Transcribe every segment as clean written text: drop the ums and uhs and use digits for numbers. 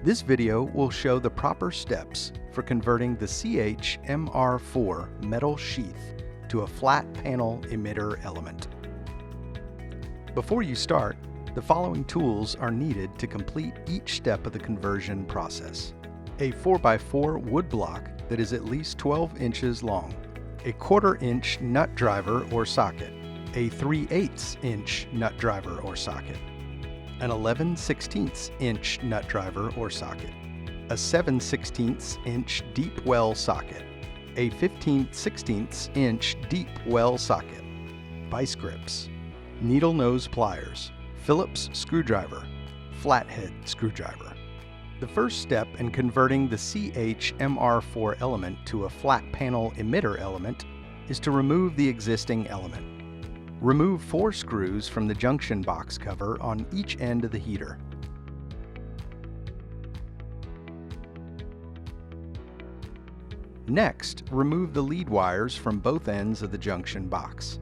This video will show the proper steps for converting the MR4 metal sheath to a flat panel emitter element. Before you start, the following tools are needed to complete each step of the conversion process. A 4x4 wood block that is at least 12 inches long, a 1/4 inch nut driver or socket, a 3/8 inch nut driver or socket, an 11/16 inch nut driver or socket, a 7/16 inch deep well socket, a 15/16 inch deep well socket, vice grips, needle nose pliers, Phillips screwdriver, flathead screwdriver. The first step in converting the MR4 element to a flat panel emitter element is to remove the existing element. Remove 4 screws from the junction box cover on each end of the heater. Next, remove the lead wires from both ends of the junction box.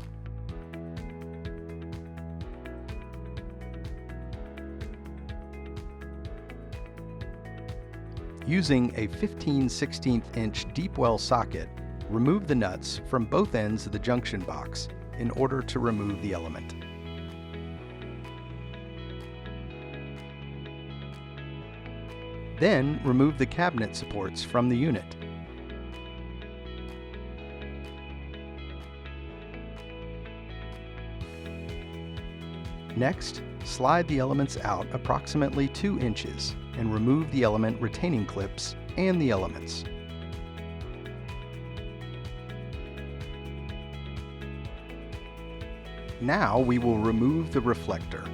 Using a 15/16 inch deep well socket, remove the nuts from both ends of the junction box in order to remove the element. Then remove the cabinet supports from the unit. Next, slide the elements out approximately 2 inches and remove the element retaining clips and the elements. Now we will remove the reflector.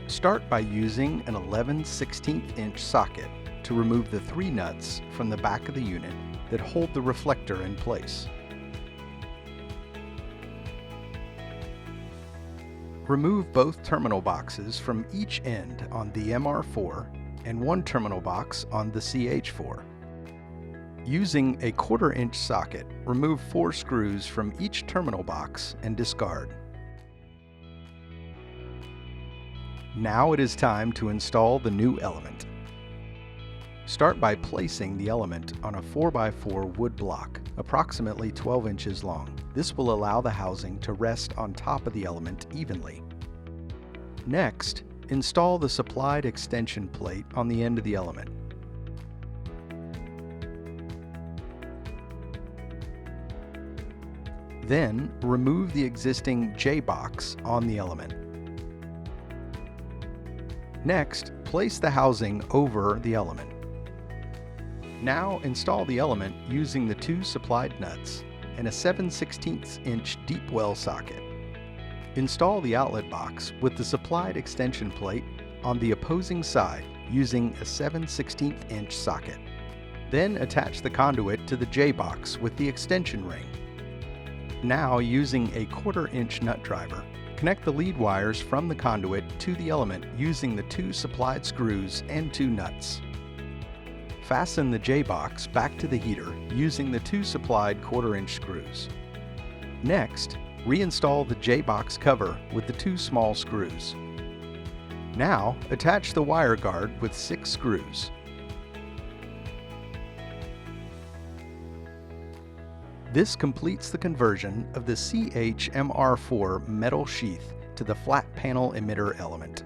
Start by using an 11/16 inch socket to remove the 3 nuts from the back of the unit that hold the reflector in place. Remove both terminal boxes from each end on the MR4 and 1 terminal box on the CH4. Using a 1/4 inch socket, remove 4 screws from each terminal box and discard. Now it is time to install the new element. Start by placing the element on a 4x4 wood block, approximately 12 inches long. This will allow the housing to rest on top of the element evenly. Next, install the supplied extension plate on the end of the element. Then, remove the existing J-box on the element. Next, place the housing over the element. Now install the element using the 2 supplied nuts and a 7/16 inch deep well socket. Install the outlet box with the supplied extension plate on the opposing side using a 7/16 inch socket. Then attach the conduit to the J-box with the extension ring. Now, using a 1/4 inch nut driver, connect the lead wires from the conduit to the element using the 2 supplied screws and 2 nuts. Fasten the J-box back to the heater using the 2 supplied 1/4 inch screws. Next, reinstall the J-box cover with the 2 small screws. Now, attach the wire guard with 6 screws. This completes the conversion of the MR4 metal sheath to the flat panel emitter element.